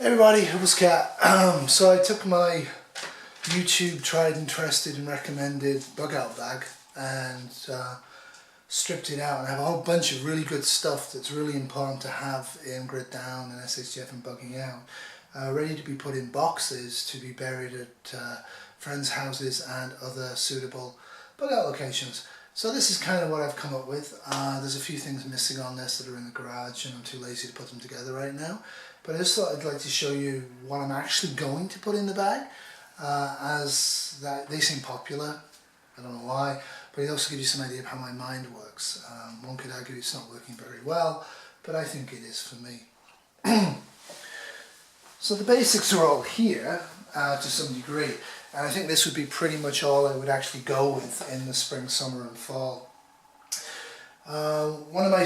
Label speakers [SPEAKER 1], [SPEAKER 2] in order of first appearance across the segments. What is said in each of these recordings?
[SPEAKER 1] Hey everybody, it was Kat. So I took my YouTube tried and trusted and recommended bug out bag and stripped it out, and I have a whole bunch of really good stuff that's really important to have in grit down and SHF and bugging out, ready to be put in boxes to be buried at friends' houses and other suitable bug out locations. So this is kind of what I've come up with. There's a few things missing on this that are in the garage and I'm too lazy to put them together right now. But I just thought I'd like to show you what I'm actually going to put in the bag, as they seem popular. I don't know why, but it also gives you some idea of how my mind works. One could argue it's not working very well, but I think it is for me. So the basics are all here to some degree, and I think this would be pretty much all I would actually go with in the spring, summer and fall. One of my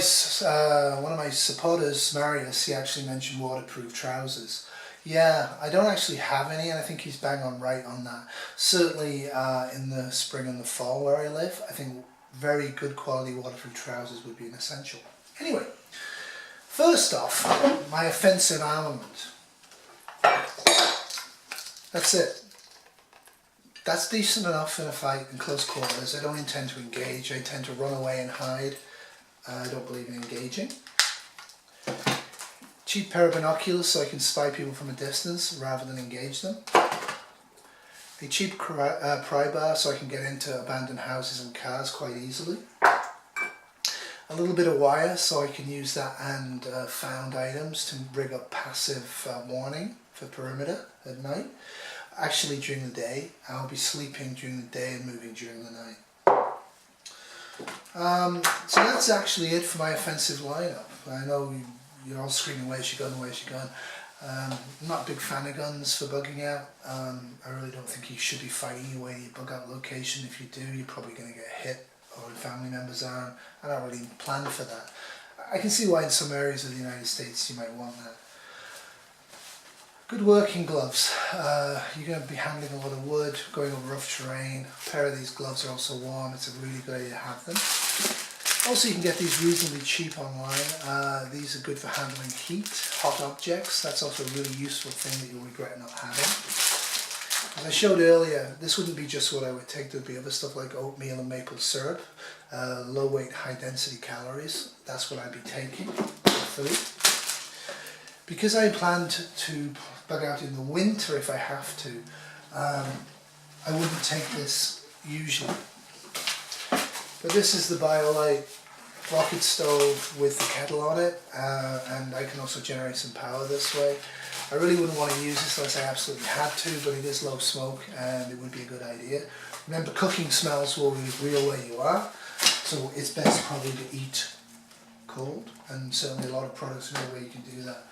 [SPEAKER 1] supporters, Marius, he actually mentioned waterproof trousers. Yeah, I don't actually have any, and I think he's bang on right on that. Certainly in the spring and the fall where I live, I think very good quality waterproof trousers would be an essential. Anyway, first off, my offensive armament. That's it. That's decent enough in a fight in close quarters. I don't intend to engage. I tend to run away and hide. I don't believe in engaging. Cheap pair of binoculars so I can spy people from a distance rather than engage them. A cheap pry bar so I can get into abandoned houses and cars quite easily. A little bit of wire so I can use that and found items to rig up passive warning for perimeter at night. Actually during the day. I'll be sleeping during the day and moving during the night. So that's actually it for my offensive lineup. I know you're all screaming, where's your gun, where's your gun? I'm not a big fan of guns for bugging out. I really don't think you should be fighting your way to your bug out location. If you do, you're probably going to get hit, or family members are. I don't really plan for that. I can see why in some areas of the United States you might want that. Good working gloves. You're going to be handling a lot of wood, going over rough terrain. A pair of these gloves are also warm. It's a really good idea to have them. Also, you can get these reasonably cheap online. These are good for handling heat, hot objects. That's also a really useful thing that you'll regret not having. As I showed earlier, this wouldn't be just what I would take. There'd be other stuff like oatmeal and maple syrup, low weight, high density calories. That's what I'd be taking for food. Because I planned to bug out in the winter if I have to, I wouldn't take this usually. But this is the BioLite rocket stove with the kettle on it, and I can also generate some power this way. I really wouldn't want to use this unless I absolutely had to, but it is low smoke and it would be a good idea. Remember, cooking smells will reveal where you are, so it's best probably to eat cold, and certainly a lot of products know where you can do that.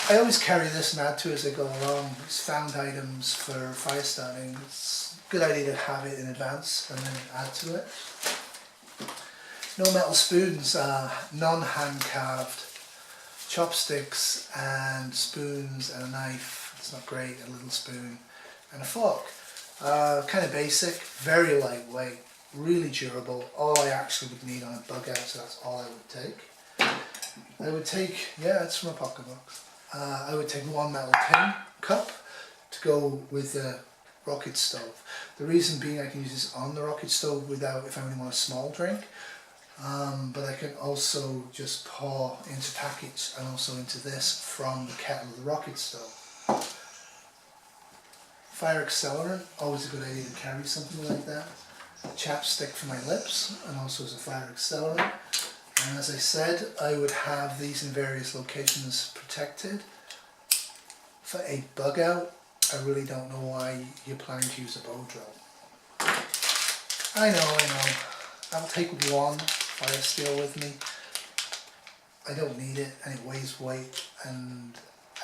[SPEAKER 1] I always carry this and add to as I go along. It's found items for fire starting. It's a good idea to have it in advance and then add to it. No metal spoons, non-hand carved. Chopsticks and spoons and a knife. It's not great. A little spoon and a fork. Kind of basic, very lightweight, really durable. All I actually would need on a bug out, so that's all I would take. I would take, yeah, it's from a pocket box. I would take one metal tin cup to go with the rocket stove. The reason being I can use this on the rocket stove without, if I only want a small drink. But I can also just pour into packets and also into this from the kettle of the rocket stove. Fire accelerant, always a good idea to carry something like that. A chapstick for my lips and also as a fire accelerant. And as I said, I would have these in various locations protected. For a bug out, I really don't know why you're planning to use a bow drill. I know. I'll take one fire steel with me. I don't need it, and it weighs weight, and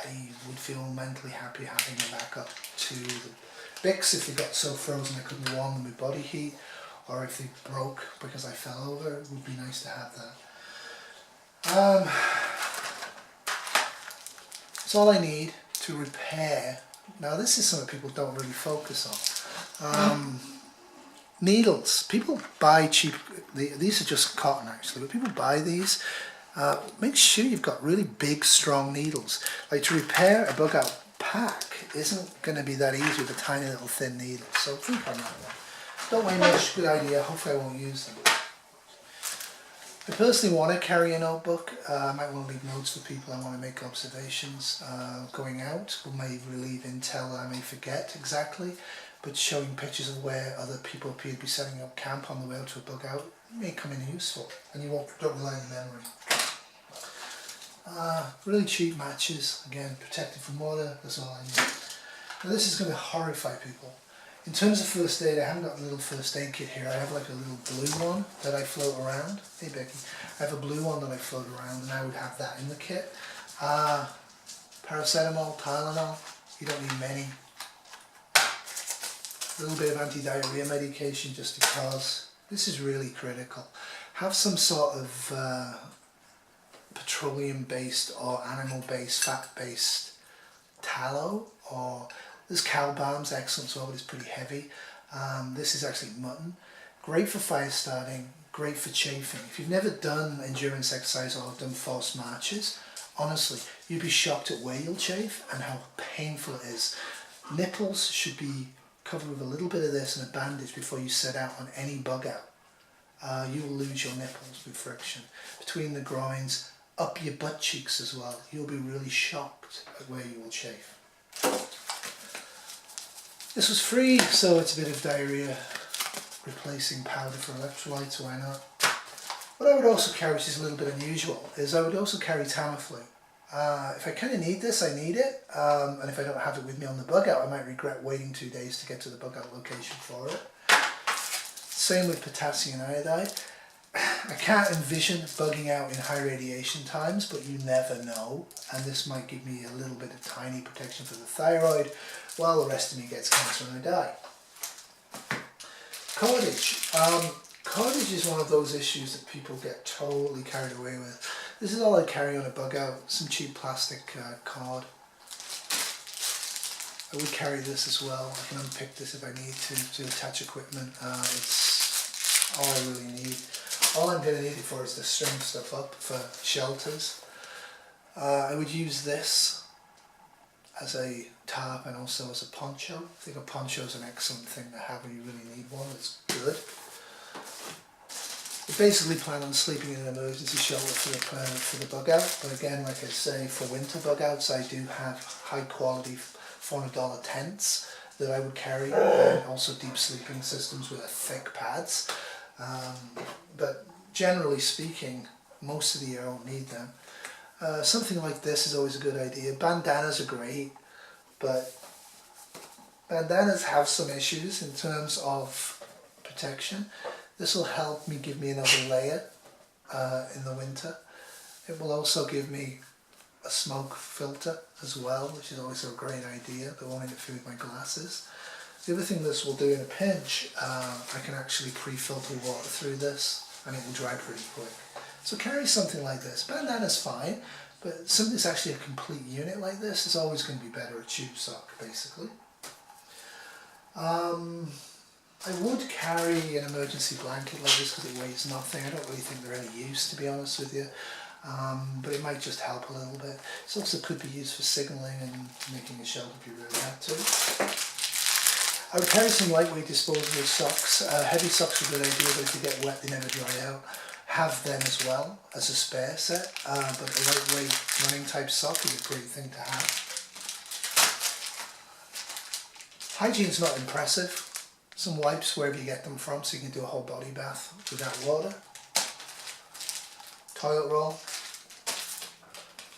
[SPEAKER 1] I would feel mentally happy having a backup to the Bics if they got so frozen I couldn't warm them with body heat, or if they broke because I fell over. It would be nice to have that. It's all I need to repair. Now this is something people don't really focus on. Needles. People buy cheap, these are just cotton actually, but people buy these Make sure you've got really big, strong needles. Like, to repair a bug out pack isn't going to be that easy with a tiny little thin needle, so think on that one. Don't weigh much, good idea, hopefully I won't use them. I personally want to carry a notebook. I might want to leave notes for people I want to make observations going out, or may relieve intel that I may forget exactly, but showing pictures of where other people appear to be setting up camp on the way out to a bug out may come in useful, and you don't rely on memory. Really cheap matches, again protected from water, that's all I need. Now this is going to horrify people. In terms of first aid, I haven't got a little first aid kit here. I have like a little blue one that I float around. Hey Becky. I have a blue one that I float around, and I would have that in the kit. Paracetamol, Tylenol, you don't need many. A little bit of anti-diarrhea medication just because. This is really critical. Have some sort of petroleum-based or animal-based, fat-based tallow, or this cow balm's excellent as well, but it's pretty heavy. This is actually mutton. Great for fire starting, great for chafing. If you've never done endurance exercise or done forced marches, honestly, you'd be shocked at where you'll chafe and how painful it is. Nipples should be covered with a little bit of this and a bandage before you set out on any bug out. You will lose your nipples with friction. Between the groins, up your butt cheeks as well. You'll be really shocked at where you will chafe. This was free, so it's a bit of diarrhea replacing powder for electrolytes, why not? What I would also carry, which is a little bit unusual, is I would also carry Tamiflu. If I kind of need this, I need it, and if I don't have it with me on the bug out, I might regret waiting 2 days to get to the bug out location for it. Same with potassium iodide. I can't envision bugging out in high radiation times, but you never know, and this might give me a little bit of tiny protection for the thyroid, while the rest of me gets cancer and I die. Cordage. Cordage is one of those issues that people get totally carried away with. This is all I carry on a bug out, some cheap plastic cord. I would carry this as well. I can unpick this if I need to attach equipment. It's all I really need. All I'm going to need it for is to string stuff up for shelters. I would use this as a tarp and also as a poncho. I think a poncho is an excellent thing to have when you really need one. It's good. I basically plan on sleeping in an emergency shelter for the bug out, but again, like I say, for winter bug outs I do have high quality $400 tents that I would carry, and also deep sleeping systems with thick pads. But generally speaking, most of the year I don't need them. Something like this is always a good idea. Bandanas are great, but bandanas have some issues in terms of protection. This will help me, give me another layer in the winter. It will also give me a smoke filter as well, which is always a great idea, but won't interfere with my glasses. The other thing this will do in a pinch, I can actually pre-filter water through this and it will dry pretty quick. So carry something like this. Bandana's fine, but something that's actually a complete unit like this is always going to be better, a tube sock basically. I would carry an emergency blanket like this because it weighs nothing. I don't really think they're any use, to be honest with you, but it might just help a little bit. It also could be used for signalling and making a shelter if you really had to. I would carry some lightweight disposable socks. Heavy socks are a good idea, but if you get wet they never dry out. Have them as well as a spare set, but a lightweight running type sock is a great thing to have. Hygiene's not impressive. Some wipes wherever you get them from so you can do a whole body bath without water. Toilet roll.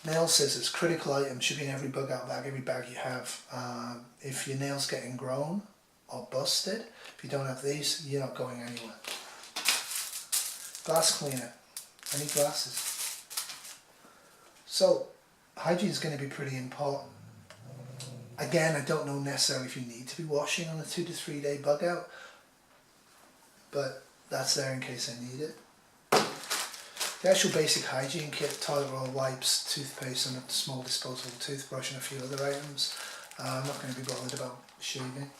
[SPEAKER 1] Nail scissors, critical item, should be in every bug out bag, every bag you have. If your nail's getting grown or busted, if you don't have these, you're not going anywhere. Glass cleaner. I need glasses. So, hygiene is going to be pretty important. Again, I don't know necessarily if you need to be washing on a 2 to 3 day bug out, but that's there in case I need it. The actual basic hygiene kit, toilet roll, wipes, toothpaste and a small disposable toothbrush and a few other items. I'm not going to be bothered about shaving.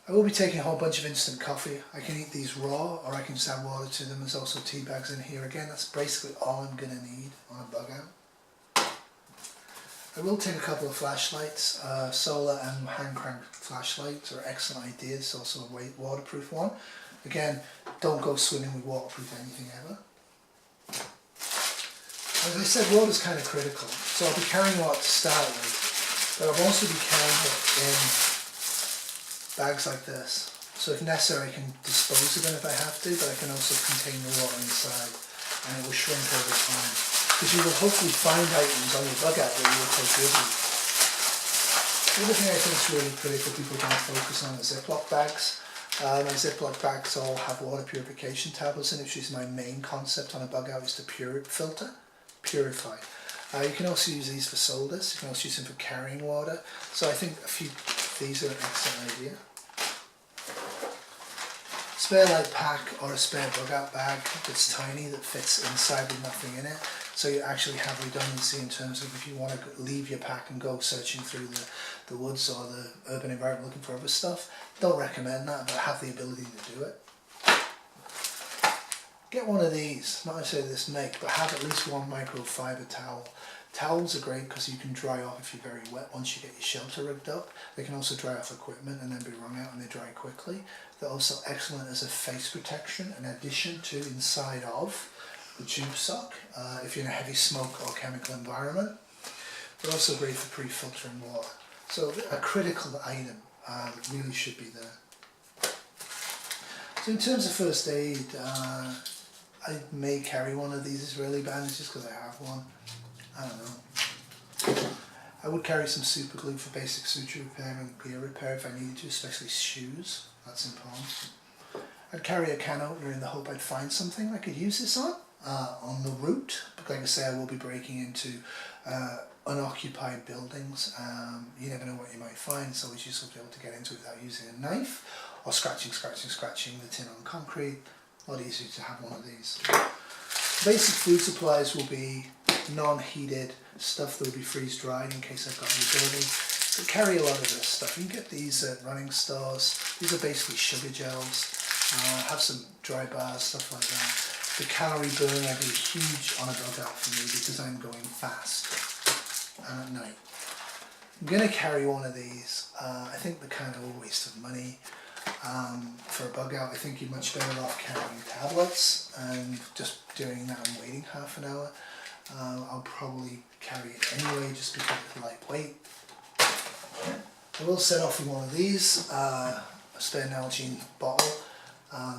[SPEAKER 1] I will be taking a whole bunch of instant coffee. I can eat these raw, or I can just add water to them. There's also tea bags in here. Again, that's basically all I'm going to need on a bug out. I will take a couple of flashlights. Solar and hand crank flashlights are excellent ideas. Also a waterproof one. Again, don't go swimming with waterproof anything ever. As I said, water is kind of critical. So I'll be carrying water to start with, but I'll also be carrying it in bags like this. So if necessary, I can dispose of them if I have to, but I can also contain the water inside, and it will shrink over time. Because you will hopefully find items on your bug out that you will take with you. The other thing I think is really critical people don't focus on is Ziploc bags. My Ziploc bags all have water purification tablets in it, which is my main concept on a bug out, is to purify. You can also use these for sodas. You can also use them for carrying water. So I think these are an excellent idea. Spare light pack or a spare bug out bag that's tiny, that fits inside with nothing in it. So you actually have redundancy in terms of if you want to leave your pack and go searching through the woods or the urban environment looking for other stuff. Don't recommend that, but have the ability to do it. Get one of these, not necessarily this make, but have at least one microfiber towel. Towels are great because you can dry off if you're very wet once you get your shelter rigged up. They can also dry off equipment and then be wrung out, and they dry quickly. They're also excellent as a face protection in addition to inside of the tube sock if you're in a heavy smoke or chemical environment. They're also great for pre-filtering water. So a critical item really should be there. So in terms of first aid, I may carry one of these Israeli bandages because I have one. I don't know. I would carry some super glue for basic suture repair and gear repair if I needed to, especially shoes. That's important. I'd carry a can opener in the hope I'd find something I could use this on the route. But like I say, I will be breaking into unoccupied buildings. You never know what you might find. It's always useful to be able to get into it without using a knife or scratching the tin on concrete. A lot easier to have one of these. Basic food supplies will be non-heated stuff that will be freeze-dried in case I've got the ability. But carry a lot of this stuff. You can get these at running stores. These are basically sugar gels. Have some dry bars, stuff like that. The calorie burn will be huge on a bug out for me because I'm going fast and at night. I'm going to carry one of these. I think they're kind of a waste of money. For a bug out, I think you're much better off carrying tablets and just doing that and waiting half an hour. I'll probably carry it anyway just because it's lightweight. I will set off with one of these, a spare Hygiene bottle.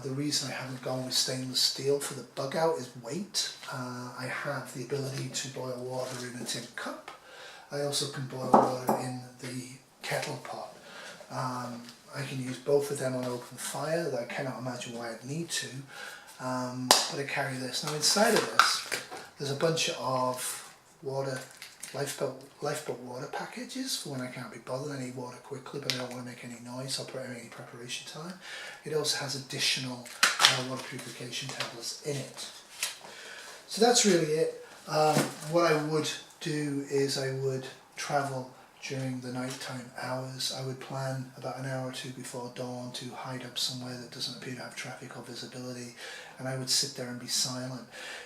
[SPEAKER 1] The reason I haven't gone with stainless steel for the bug out is weight. I have the ability to boil water in a tin cup. I also can boil water in the kettle pot. I can use both of them on open fire, though I cannot imagine why I'd need to. But I carry this. Now inside of this, there's a bunch of lifeboat water packages for when I can't be bothered. I need water quickly, but I don't want to make any noise or put any preparation time. It also has additional water purification tablets in it. So that's really it. What I would do is I would travel during the nighttime hours. I would plan about an hour or two before dawn to hide up somewhere that doesn't appear to have traffic or visibility, and I would sit there and be silent.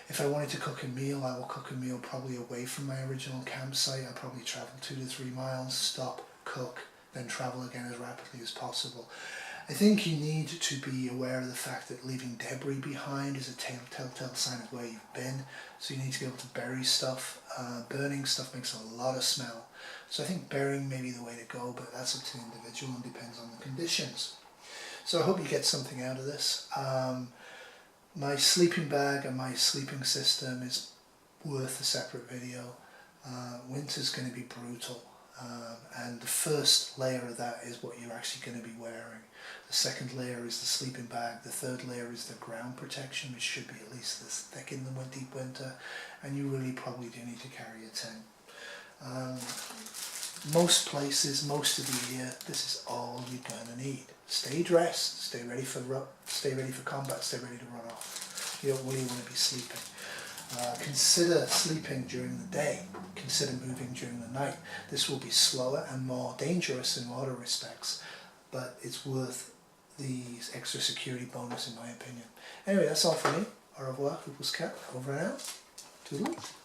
[SPEAKER 1] If I wanted to cook a meal, I will cook a meal probably away from my original campsite. I'll probably travel 2 to 3 miles, stop, cook, then travel again as rapidly as possible. I think you need to be aware of the fact that leaving debris behind is a telltale sign of where you've been. So you need to be able to bury stuff. Burning stuff makes a lot of smell. So I think burying may be the way to go, but that's up to the individual and depends on the conditions. So I hope you get something out of this. My sleeping bag and my sleeping system is worth a separate video. Winter's going to be brutal. And the first layer of that is what you're actually going to be wearing. The second layer is the sleeping bag. The third layer is the ground protection, which should be at least this thick in the deep winter. And you really probably do need to carry a tent. Most places, most of the year, this is all you're going to need. Stay dressed, stay ready for combat, stay ready to run off. You don't really want to be sleeping. Consider sleeping during the day. Consider moving during the night. This will be slower and more dangerous in water respects. but it's worth the extra security bonus in my opinion. Anyway, that's all for me. Au revoir, Hooples Cat, over and out. Toodaloo.